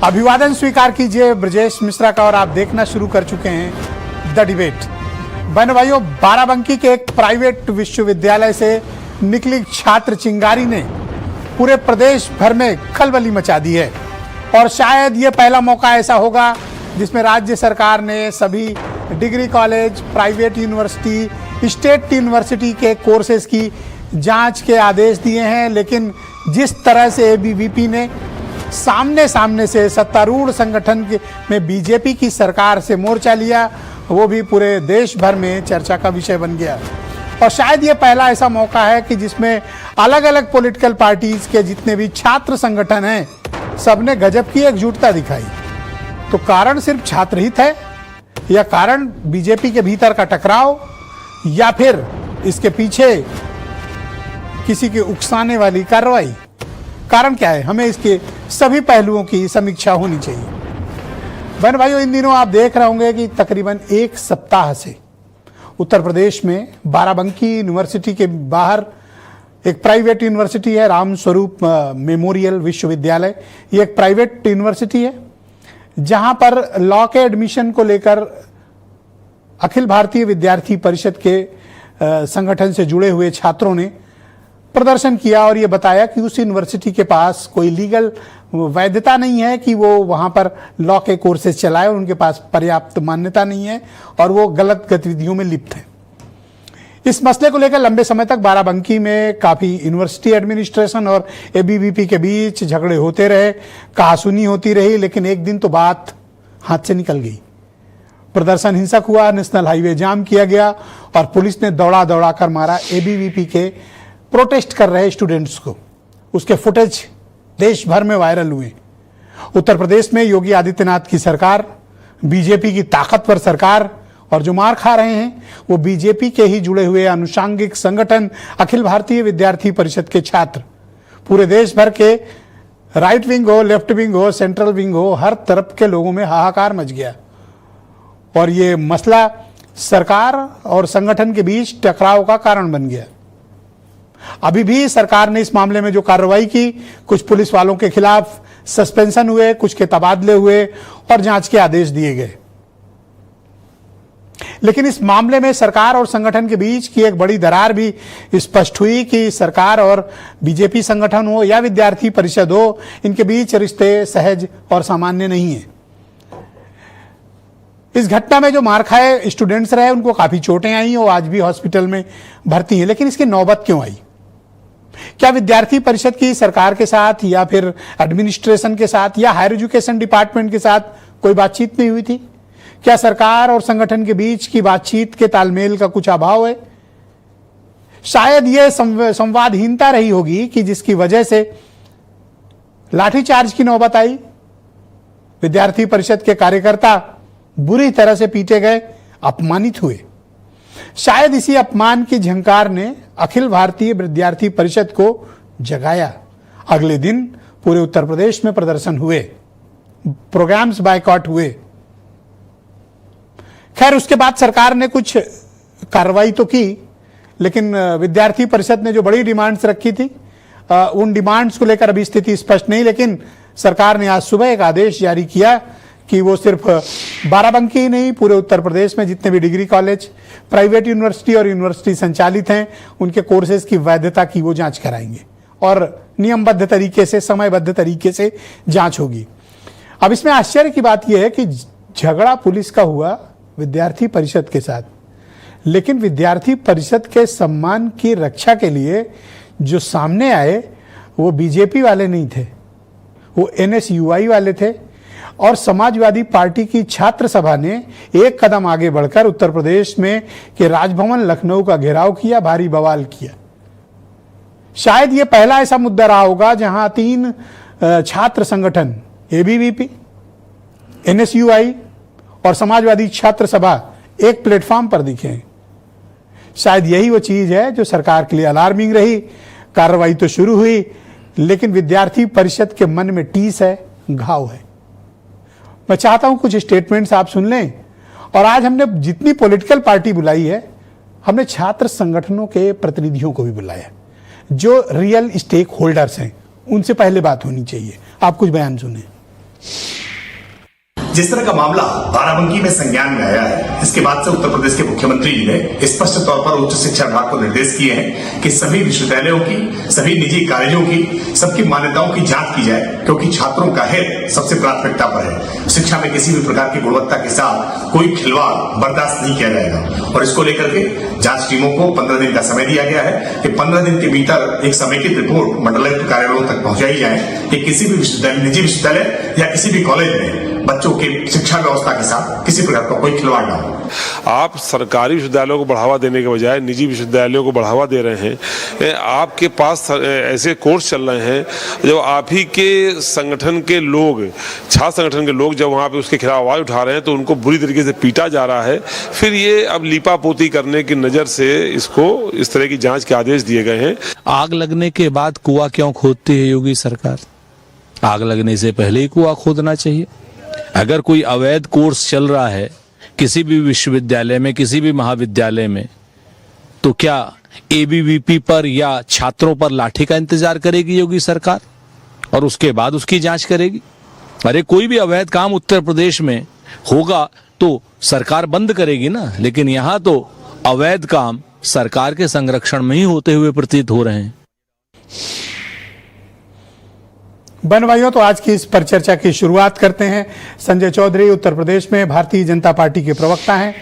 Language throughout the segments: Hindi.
अभिवादन स्वीकार कीजिए ब्रजेश मिश्रा का और आप देखना शुरू कर चुके हैं द डिबेट। बहनों भाइयों, बाराबंकी के एक प्राइवेट विश्वविद्यालय से निकली छात्र चिंगारी ने पूरे प्रदेश भर में खलबली मचा दी है और शायद ये पहला मौका ऐसा होगा जिसमें राज्य सरकार ने सभी degree college, private university, state university के कोर्सेज की जांच के आदेश दिए हैं। लेकिन जिस तरह से एबीवीपी ने सामने से सत्तारूढ़ संगठन में बीजेपी की सरकार से मोर्चा लिया, वो भी पूरे देश भर में चर्चा का विषय बन गया। और शायद ये पहला ऐसा मौका है कि जिसमें अलग अलग पॉलिटिकल पार्टीज के जितने भी छात्र संगठन हैं, सबने गजब की एकजुटता दिखाई। तो कारण सिर्फ छात्र हित है या कारण बीजेपी के भीतर का टकराव या फिर इसके पीछे किसी के उकसाने वाली कार्रवाई? कारण क्या है? हमें इसके सभी पहलुओं की समीक्षा होनी चाहिए। बहन भाइयों, इन दिनों आप देख रहे होंगे कि तकरीबन एक सप्ताह से उत्तर प्रदेश में बाराबंकी यूनिवर्सिटी के बाहर एक प्राइवेट यूनिवर्सिटी है, रामस्वरूप मेमोरियल विश्वविद्यालय। ये एक प्राइवेट यूनिवर्सिटी है जहां पर लॉ के एडमिशन को लेकर अखिल भारतीय विद्यार्थी परिषद के संगठन से जुड़े हुए छात्रों ने प्रदर्शन किया और ये बताया कि उस यूनिवर्सिटी के पास कोई लीगल वैधता नहीं है कि वो वहां पर लॉ के कोर्सेज चलाए, उनके पास पर्याप्त मान्यता नहीं है और वो गलत गतिविधियों में लिप्त हैं। इस मसले को लेकर लंबे समय तक बाराबंकी में काफी यूनिवर्सिटी एडमिनिस्ट्रेशन और एबीवीपी के बीच झगड़े होते रहे, कहासुनी होती रही। लेकिन एक दिन तो बात हाथ से निकल गई। प्रदर्शन हिंसक हुआ, नेशनल हाईवे जाम किया गया और पुलिस ने दौड़ा कर मारा एबीवीपी के प्रोटेस्ट कर रहे स्टूडेंट्स को। उसके फुटेज देश भर में वायरल हुए। उत्तर प्रदेश में योगी आदित्यनाथ की सरकार, बीजेपी की ताकतवर सरकार, और जो मार खा रहे हैं वो बीजेपी के ही जुड़े हुए अनुषांगिक संगठन अखिल भारतीय विद्यार्थी परिषद के छात्र। पूरे देश भर के राइट विंग हो, लेफ्ट विंग हो, सेंट्रल विंग हो, हर तरफ के लोगों में हाहाकार मच गया और ये मसला सरकार और संगठन के बीच टकराव का कारण बन गया। अभी भी सरकार ने इस मामले में जो कार्रवाई की, कुछ पुलिस वालों के खिलाफ सस्पेंशन हुए, कुछ के तबादले हुए और जांच के आदेश दिए गए। लेकिन इस मामले में सरकार और संगठन के बीच की एक बड़ी दरार भी स्पष्ट हुई कि सरकार और बीजेपी संगठन हो या विद्यार्थी परिषद हो, इनके बीच रिश्ते सहज और सामान्य नहीं है। इस घटना में जो मार खाए स्टूडेंट्स रहे, उनको काफी चोटें आई और आज भी हॉस्पिटल में भर्ती हैं। लेकिन इसकी नौबत क्यों आई? क्या विद्यार्थी परिषद की सरकार के साथ या फिर एडमिनिस्ट्रेशन के साथ या हायर एजुकेशन डिपार्टमेंट के साथ कोई बातचीत नहीं हुई थी? क्या सरकार और संगठन के बीच की बातचीत के तालमेल का कुछ अभाव है? शायद यह संवादहीनता रही होगी कि जिसकी वजह से लाठीचार्ज की नौबत आई। विद्यार्थी परिषद के कार्यकर्ता बुरी तरह से पीटे गए, अपमानित हुए। शायद इसी अपमान की झंकार ने अखिल भारतीय विद्यार्थी परिषद को जगाया। अगले दिन पूरे उत्तर प्रदेश में प्रदर्शन हुए, प्रोग्राम्स बायकॉट हुए। खैर, उसके बाद सरकार ने कुछ कार्रवाई तो की, लेकिन विद्यार्थी परिषद ने जो बड़ी डिमांड्स रखी थी, उन डिमांड्स को लेकर अभी स्थिति स्पष्ट नहीं। लेकिन सरकार ने आज सुबह एक आदेश जारी किया कि वो सिर्फ बाराबंकी ही नहीं, पूरे उत्तर प्रदेश में जितने भी डिग्री कॉलेज, प्राइवेट यूनिवर्सिटी और यूनिवर्सिटी संचालित हैं, उनके कोर्सेज की वैधता की वो जांच कराएंगे और नियमबद्ध तरीके से, समयबद्ध तरीके से जांच होगी। अब इसमें आश्चर्य की बात यह है कि झगड़ा पुलिस का हुआ विद्यार्थी परिषद के साथ, लेकिन विद्यार्थी परिषद के सम्मान की रक्षा के लिए जो सामने आए वो बीजेपी वाले नहीं थे, वो एनएसयूआई वाले थे। और समाजवादी पार्टी की छात्र सभा ने एक कदम आगे बढ़कर उत्तर प्रदेश में के राजभवन लखनऊ का घेराव किया, भारी बवाल किया। शायद यह पहला ऐसा मुद्दा रहा होगा जहां तीन छात्र संगठन एबीवीपी, एनएसयूआई और समाजवादी छात्र सभा एक प्लेटफॉर्म पर दिखे। शायद यही वो चीज है जो सरकार के लिए अलार्मिंग रही। कार्रवाई तो शुरू हुई, लेकिन विद्यार्थी परिषद के मन में टीस है, घाव है। मैं चाहता हूं कुछ स्टेटमेंट्स आप सुन लें। और आज हमने जितनी पॉलिटिकल पार्टी बुलाई है, हमने छात्र संगठनों के प्रतिनिधियों को भी बुलाया, जो रियल स्टेक होल्डर्स हैं, उनसे पहले बात होनी चाहिए। आप कुछ बयान सुने। जिस तरह का मामला बाराबंकी में संज्ञान में आया है, इसके बाद से उत्तर प्रदेश के मुख्यमंत्री जी ने स्पष्ट तौर पर उच्च शिक्षा विभाग को निर्देश किए हैं कि सभी विश्वविद्यालयों की, सभी निजी कॉलेजों की, सबकी मान्यताओं की जांच की जाए, क्योंकि छात्रों का हित सबसे प्राथमिकता पर है। शिक्षा में किसी भी प्रकार की गुणवत्ता के साथ कोई खिलवाड़ बर्दाश्त नहीं किया जाएगा और इसको लेकर के जांच टीमों को 15 दिन का समय दिया गया है कि 15 दिन के भीतर एक समेकित रिपोर्ट मंडलायुक्त कार्यालयों तक पहुंचाई जाए कि किसी भी विश्वविद्यालय, निजी विश्वविद्यालय या किसी भी कॉलेज में बच्चों की शिक्षा व्यवस्था के साथ किसी प्रकार का कोई खिलवाड़ ना हो। आप सरकारी विश्वविद्यालयों को बढ़ावा देने के बजाय निजी विश्वविद्यालयों को बढ़ावा दे रहे हैं। आपके पास ऐसे कोर्स चल रहे हैं जो आप ही के संगठन के लोग, छात्र संगठन के लोग जब वहाँ पे उसके खिलाफ आवाज उठा रहे हैं तो उनको बुरी तरीके से पीटा जा रहा है। फिर ये अब लीपापोती करने की नज़र से इसको इस तरह की जांच के आदेश दिए गए हैं। आग लगने के बाद कुआं क्यों खोदती है योगी सरकार? आग लगने से पहले ही कुआं खोदना चाहिए। अगर कोई अवैध कोर्स चल रहा है किसी भी विश्वविद्यालय में, किसी भी महाविद्यालय में, तो क्या एबीवीपी पर या छात्रों पर लाठी का इंतजार करेगी योगी सरकार और उसके बाद उसकी जांच करेगी? अरे कोई भी अवैध काम उत्तर प्रदेश में होगा तो सरकार बंद करेगी ना, लेकिन यहां तो अवैध काम सरकार के संरक्षण में ही होते हुए प्रतीत हो रहे हैं। बहन भाइयों, तो आज की इस पर चर्चा की शुरुआत करते हैं। संजय चौधरी उत्तर प्रदेश में भारतीय जनता पार्टी के प्रवक्ता हैं।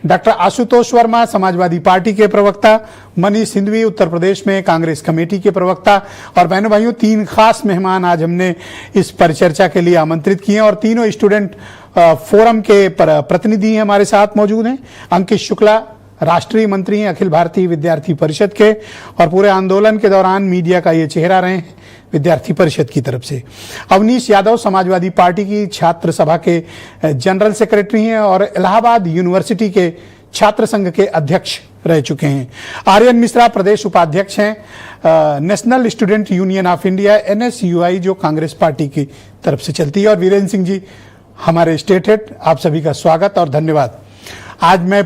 डॉक्टर आशुतोष वर्मा समाजवादी पार्टी के प्रवक्ता, मनीष सिंधवी उत्तर प्रदेश में कांग्रेस कमेटी के प्रवक्ता। और बहनों भाइयों, 3 खास मेहमान आज हमने इस पर चर्चा के लिए आमंत्रित किए हैं और तीनों स्टूडेंट फोरम के प्रतिनिधि हमारे साथ मौजूद हैं। अंकित शुक्ला राष्ट्रीय मंत्री हैं अखिल भारतीय विद्यार्थी परिषद के और पूरे आंदोलन के दौरान मीडिया का ये चेहरा रहे हैं विद्यार्थी परिषद की तरफ से। अवनीश यादव समाजवादी पार्टी की छात्र सभा के जनरल सेक्रेटरी हैं और इलाहाबाद यूनिवर्सिटी के छात्र संघ के अध्यक्ष रह चुके हैं। आर्यन मिश्रा प्रदेश उपाध्यक्ष हैं national student union of India NSUI, जो कांग्रेस पार्टी की तरफ से चलती है। और वीरेंद्र सिंह जी हमारे स्टेट हेड, आप सभी का स्वागत और धन्यवाद। आज मैं